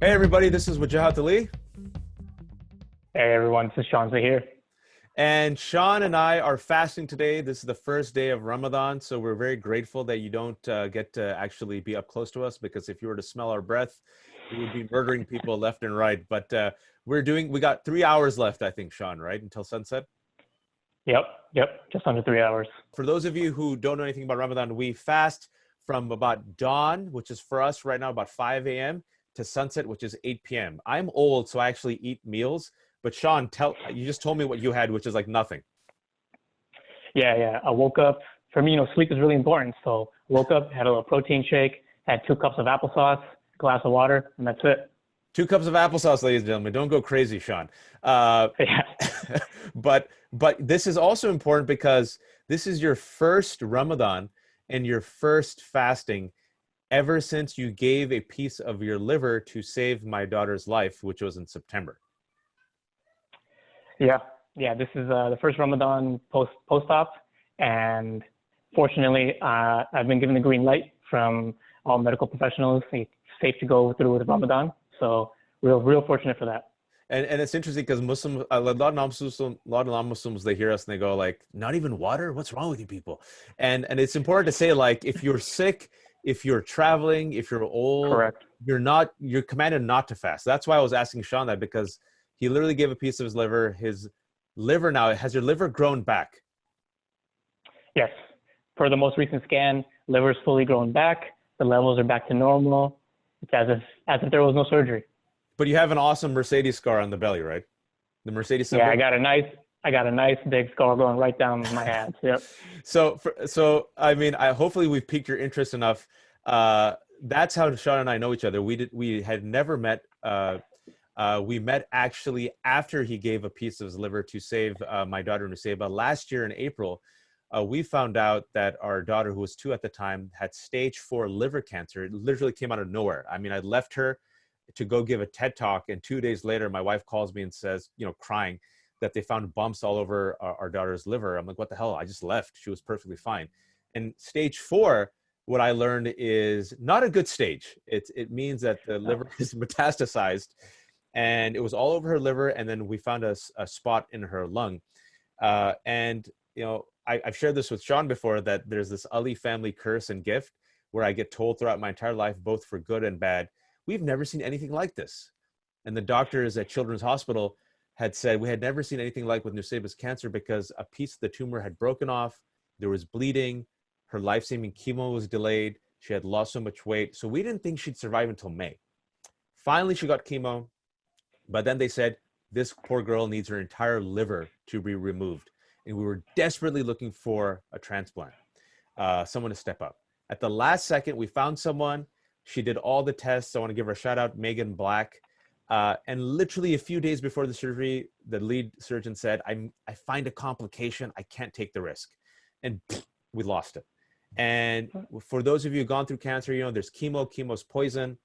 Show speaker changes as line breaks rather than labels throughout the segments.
Hey everybody, this is Wajahat Ali,
Hey everyone, this is Sean here.
and Sean and I are fasting today. This is the first day of Ramadan, so we're very grateful that you don't get to actually be up close to us, because if you were to smell our breath, we would be murdering people left and right. But we got 3 hours left, I think, Sean, right? Until sunset.
Yep, yep, just under 3 hours.
For those of you who don't know anything about Ramadan, we fast from about dawn, which is for us right now about 5 a.m., to sunset, which is 8 p.m. I'm old, so I actually eat meals. But Sean, you just told me what you had, which is like nothing.
Yeah. I woke up. For me, sleep is really important. So woke up, had a little protein shake, had 2 cups of applesauce, glass of water, and that's it.
2 cups of applesauce, ladies and gentlemen. Don't go crazy, Sean. Uh,
Yeah,
but this is also important because this is your first Ramadan and your first fasting ever since you gave a piece of your liver to save my daughter's life, which was in September.
yeah, yeah. This is the first Ramadan post-op, and fortunately, I've been given the green light from all medical professionals. It's safe to go through with Ramadan. So real fortunate for that.
And it's interesting because a lot of non-Muslims, they hear us and they go like, not even water? What's wrong with you people? And it's important to say, like, if you're sick, if you're traveling, if you're old,
Correct.
you're commanded not to fast. That's why I was asking Sean that, because he literally gave a piece of his liver. His liver now, has your liver grown back?
Yes. For the most recent scan, liver is fully grown back. The levels are back to normal. It's as if there was no surgery.
But you have an awesome Mercedes scar on the belly, right? The Mercedes
Yeah,
symbol.
I got a nice big scar going right down my hands. Yep.
So I mean, hopefully we've piqued your interest enough. That's how Sean and I know each other. We had never met. We met actually after he gave a piece of his liver to save my daughter Nuseba last year in April. We found out that our daughter, who was 2 at the time, had stage 4 liver cancer. It literally came out of nowhere. I mean, I left her to go give a TED talk, and 2 days later, my wife calls me and says, crying, that they found bumps all over our daughter's liver. I'm like, what the hell? I just left. She was perfectly fine. And stage 4, what I learned, is not a good stage. It means that the liver is metastasized, and it was all over her liver. And then we found a spot in her lung. And I've shared this with Sean before, that there's this Ali family curse and gift, where I get told throughout my entire life, both for good and bad, we've never seen anything like this. And the doctors at Children's Hospital had said we had never seen anything like with Nuseba's cancer, because a piece of the tumor had broken off, there was bleeding, her life-saving chemo was delayed, she had lost so much weight. So we didn't think she'd survive until May. Finally, she got chemo, but then they said, this poor girl needs her entire liver to be removed. And we were desperately looking for a transplant, someone to step up. At the last second, we found someone. She did all the tests. I want to give her a shout out, Megan Black. And literally a few days before the surgery, the lead surgeon said, I find a complication. I can't take the risk. And we lost it. And for those of you who've gone through cancer, there's chemo's poison,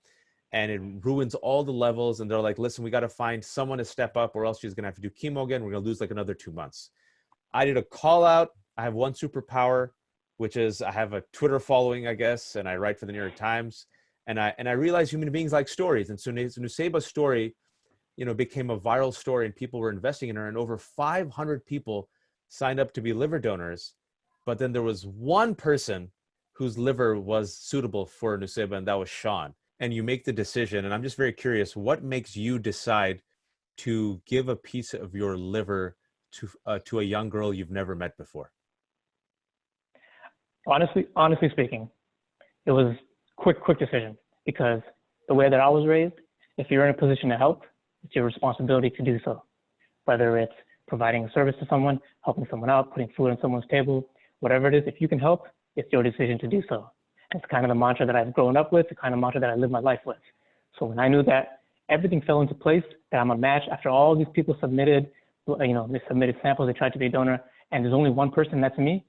and it ruins all the levels. And they're like, listen, we got to find someone to step up, or else she's going to have to do chemo again. We're going to lose like another 2 months. I did a call out. I have one superpower, which is I have a Twitter following, I guess, and I write for the New York Times. And I realized human beings like stories. And so Nuseba's story, became a viral story, and people were investing in her, and over 500 people signed up to be liver donors. But then there was one person whose liver was suitable for Nuseba, and that was Sean. And you make the decision, and I'm just very curious, what makes you decide to give a piece of your liver to a young girl you've never met before?
Honestly speaking, it was quick decision, because the way that I was raised, if you're in a position to help, it's your responsibility to do so. Whether it's providing a service to someone, helping someone out, putting food on someone's table, whatever it is, if you can help, it's your decision to do so. It's kind of the mantra that I've grown up with, the kind of mantra that I live my life with. So when I knew that everything fell into place, that I'm a match after all these people submitted, they submitted samples, they tried to be a donor, and there's only one person, that's me,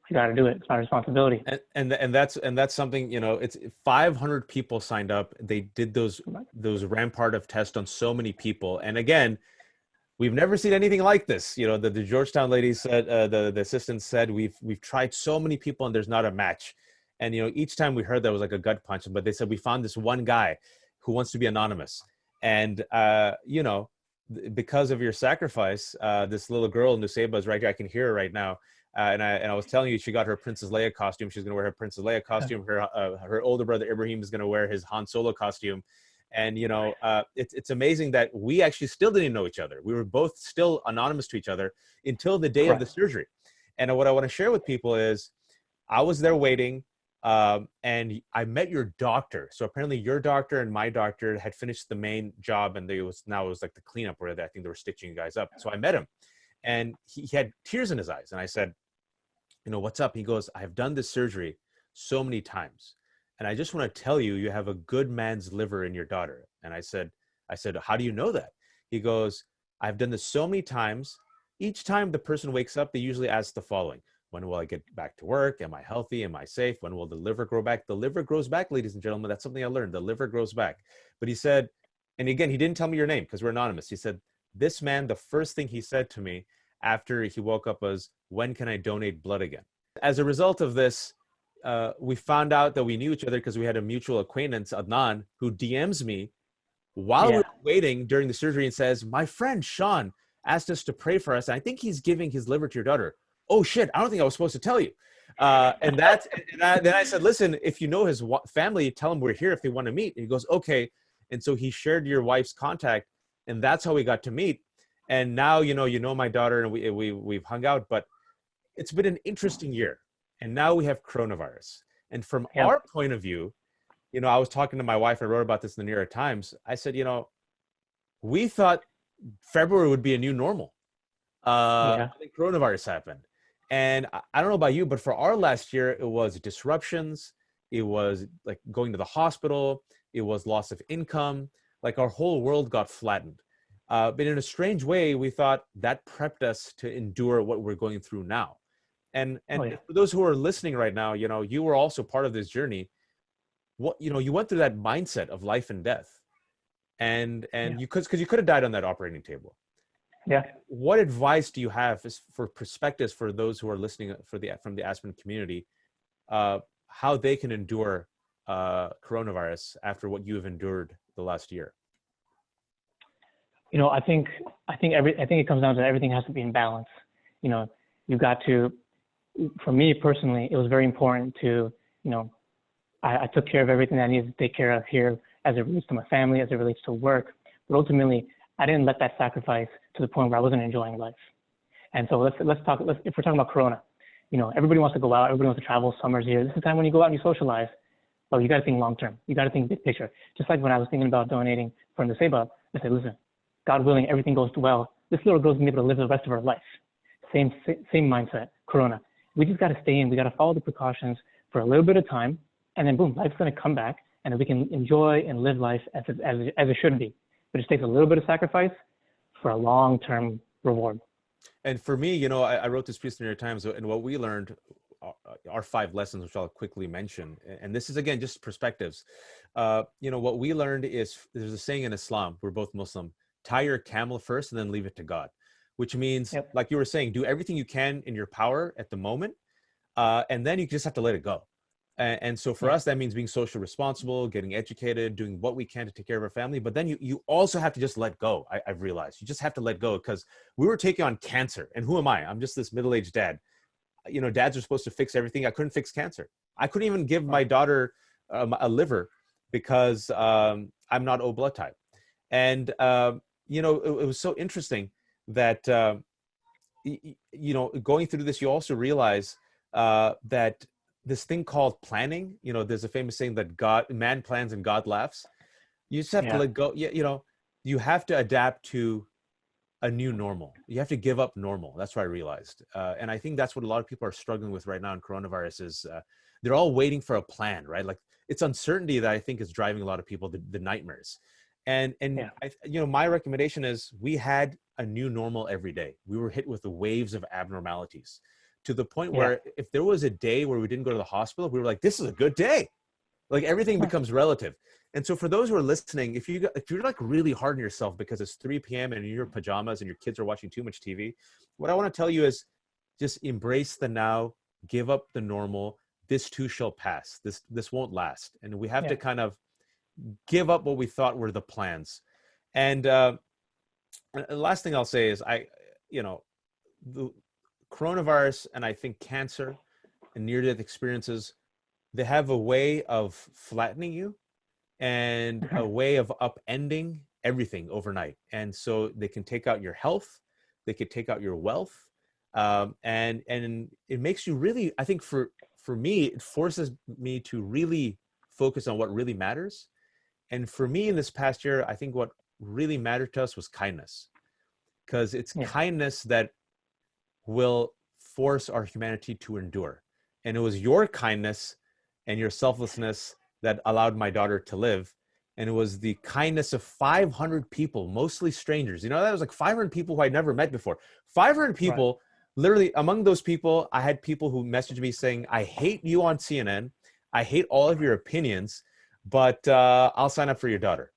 I got to do it. It's my responsibility.
And that's something, it's 500 people signed up. They did those rampart of tests on so many people. And again, we've never seen anything like this. The Georgetown lady said, the assistant said, we've tried so many people and there's not a match. And, each time we heard that was like a gut punch, but they said, we found this one guy. who wants to be anonymous. And, because of your sacrifice, this little girl, Nuseba, is right here. I can hear her right now. And I was telling you, she got her Princess Leia costume. She's going to wear her Princess Leia costume. Her older brother Ibrahim is going to wear his Han Solo costume. And it's amazing that we actually still didn't know each other. We were both still anonymous to each other until the day of the surgery. And what I want to share with people is, I was there waiting, and I met your doctor. So apparently, your doctor and my doctor had finished the main job, and it was like the cleanup where I think they were stitching you guys up. So I met him, and he had tears in his eyes, and I said, what's up? He goes, I've done this surgery so many times, and I just want to tell you, you have a good man's liver in your daughter. And I said, how do you know that? He goes, I've done this so many times. Each time the person wakes up, they usually ask the following: when will I get back to work? Am I healthy? Am I safe? When will the liver grow back? The liver grows back, ladies and gentlemen. That's something I learned. The liver grows back. But he said, and again, he didn't tell me your name because we're anonymous. He said, this man, the first thing he said to me after he woke up was, when can I donate blood again? As a result of this, we found out that we knew each other because we had a mutual acquaintance, Adnan, who DMs me while we were waiting during the surgery and says, my friend Sean asked us to pray for us. And I think he's giving his liver to your daughter. Oh shit, I don't think I was supposed to tell you. Then I said, listen, if you know his family, tell him we're here if they want to meet. And he goes, okay. And so he shared your wife's contact, and that's how we got to meet. And now, you know my daughter, and we've hung out, but it's been an interesting year. And now we have coronavirus. And from our point of view, I was talking to my wife, I wrote about this in the New York Times. I said, we thought February would be a new normal. The coronavirus happened. And I don't know about you, but for our last year, it was disruptions. It was like going to the hospital. It was loss of income. Like our whole world got flattened. But in a strange way, we thought that prepped us to endure what we're going through now. And for those who are listening right now, you were also part of this journey. You went through that mindset of life and death, and you could have died on that operating table.
Yeah.
What advice do you have for perspectives for those who are listening from the Aspen community, how they can endure coronavirus after what you have endured the last year?
I think it comes down to everything has to be in balance. You've got to. For me personally, it was very important to, I took care of everything I needed to take care of here as it relates to my family, as it relates to work. But ultimately, I didn't let that sacrifice to the point where I wasn't enjoying life. And so if we're talking about Corona, everybody wants to go out, everybody wants to travel, summer's here. This is the time when you go out and you socialize. But you got to think long term. You got to think big picture. Just like when I was thinking about donating for Nuseba, I said, listen, God willing, everything goes well. This little girl's gonna be able to live the rest of her life. Same mindset, Corona. We just got to stay in. We got to follow the precautions for a little bit of time, and then boom, life's going to come back, and we can enjoy and live life as it should be. But it takes a little bit of sacrifice for a long-term reward.
And for me, I wrote this piece in the New York Times, and what we learned, our 5 lessons, which I'll quickly mention, and this is again just perspectives. What we learned is there's a saying in Islam, we're both Muslim: tie your camel first, and then leave it to God. Which means, like you were saying, do everything you can in your power at the moment, and then you just have to let it go. And so for us, that means being socially responsible, getting educated, doing what we can to take care of our family. But then you also have to just let go. I've realized you just have to let go, because we were taking on cancer. And who am I? I'm just this middle-aged dad. Dads are supposed to fix everything. I couldn't fix cancer. I couldn't even give my daughter a liver because I'm not O blood type. And, it was so interesting that, going through this, you also realize that this thing called planning, there's a famous saying that man plans and God laughs. You just have to let go. You have to adapt to a new normal. You have to give up normal. That's what I realized. And I think that's what a lot of people are struggling with right now in coronavirus is they're all waiting for a plan, right? Like it's uncertainty that I think is driving a lot of people, the nightmares. And my recommendation is we had a new normal every day. We were hit with the waves of abnormalities to the point where if there was a day where we didn't go to the hospital, we were like, this is a good day. Like everything becomes relative. And so for those who are listening, if you're like really hard on yourself because it's 3 p.m. and you're in your pajamas and your kids are watching too much TV, what I want to tell you is just embrace the now, give up the normal. This too shall pass. This won't last. And we have to kind of give up what we thought were the plans. And the last thing I'll say is the coronavirus and I think cancer and near-death experiences, they have a way of flattening you and a way of upending everything overnight. And so they can take out your health, they could take out your wealth, and it makes you really, I think for me, it forces me to really focus on what really matters. And for me in this past year, I think what really mattered to us was kindness, because it's kindness that will force our humanity to endure. And it was your kindness and your selflessness that allowed my daughter to live. And it was the kindness of 500 people, mostly strangers. You know, that was like 500 people who I'd never met before. 500 people, right. Literally among those people, I had people who messaged me saying, I hate you on CNN. I hate all of your opinions, but I'll sign up for your daughter.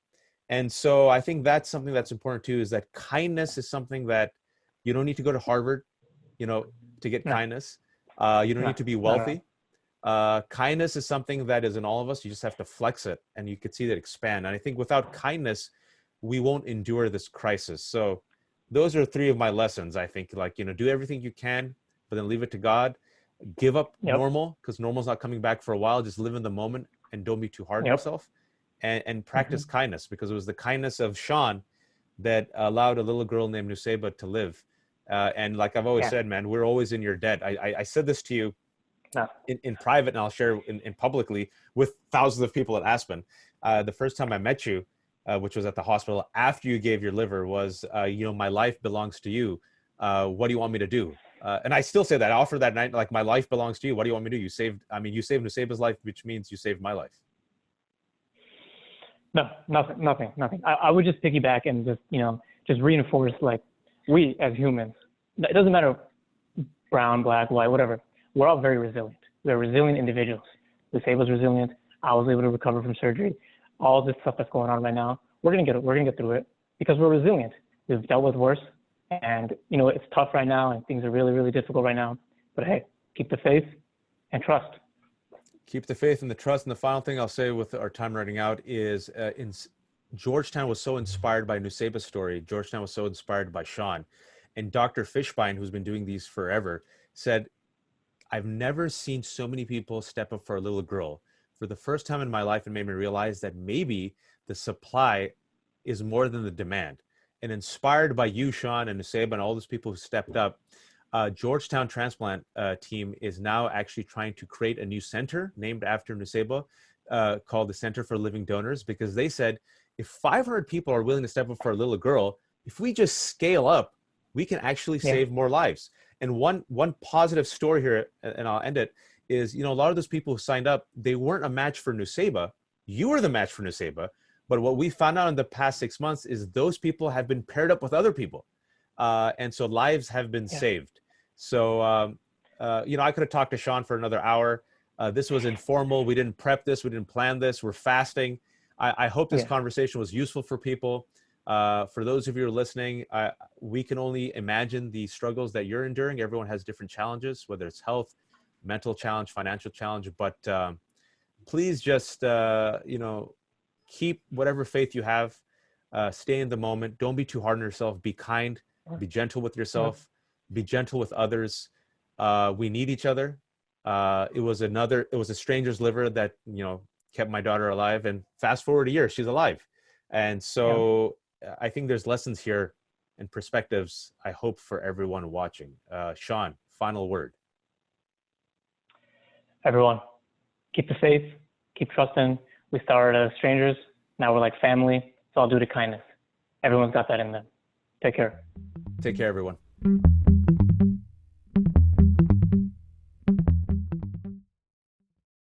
And so I think that's something that's important too, is that kindness is something that you don't need to go to Harvard, you know, to get kindness. You don't need to be wealthy. Kindness is something that is in all of us. You just have to flex it and you could see that expand. And I think without kindness, we won't endure this crisis. So those are 3 of my lessons. I think, like, you know, do everything you can, but then leave it to God. Give up normal, because normal's not coming back for a while. Just live in the moment and don't be too hard on yourself, and practice kindness, because it was the kindness of Sean that allowed a little girl named Nuseba to live. And like I've always said, man, we're always in your debt. I said this to you in private, and I'll share in publicly with thousands of people at Aspen. The first time I met you, which was at the hospital after you gave your liver, was, you know, my life belongs to you. What do you want me to do? And I still say that. I offer that night, like, my life belongs to you. What do you want me to do? You saved Nuseba's life, which means you saved my life.
No, nothing. I would just piggyback and just reinforce, like, we as humans, it doesn't matter brown, black, white, whatever. We're all very resilient. We're resilient individuals. Nuseba's resilient. I was able to recover from surgery. All this stuff that's going on right now, we're gonna get through it because we're resilient. We've dealt with worse, and you know it's tough right now, and things are really, really difficult right now. But hey, keep the faith and trust.
Keep the faith and the trust. And the final thing I'll say with our time running out is, Georgetown was so inspired by Nuseba's story. Georgetown was so inspired by Sean, and Dr. Fishbein, who's been doing these forever, said, I've never seen so many people step up for a little girl. For the first time in my life, it made me realize that maybe the supply is more than the demand. And inspired by you, Sean, and Nuseba, and all those people who stepped up, Georgetown transplant team is now actually trying to create a new center named after Nuseba, called the Center for Living Donors, because they said, if 500 people are willing to step up for a little girl, if we just scale up, we can actually save more lives. And one positive story here, and I'll end it, is, you know, a lot of those people who signed up, they weren't a match for Nuseba. You were the match for Nuseba. But what we found out in the past 6 months is those people have been paired up with other people. And so lives have been saved. So, you know, I could have talked to Sean for another hour. This was informal. We didn't prep this. We didn't plan this. We're fasting. I hope this conversation was useful for people. For those of you who are listening, we can only imagine the struggles that you're enduring. Everyone has different challenges, whether it's health, mental challenge, financial challenge. But please just, you know, keep whatever faith you have. Stay in the moment. Don't be too hard on yourself. Be kind. Be gentle with yourself. Be gentle with others. We need each other. It was a stranger's liver that, you know, kept my daughter alive. And fast forward a year, she's alive. And so I think there's lessons here and perspectives, I hope, for everyone watching. Sean, final word.
Everyone, keep the faith, keep trusting. We started as strangers. Now we're like family. It's all due to kindness. Everyone's got that in them. Take care.
Take care, everyone.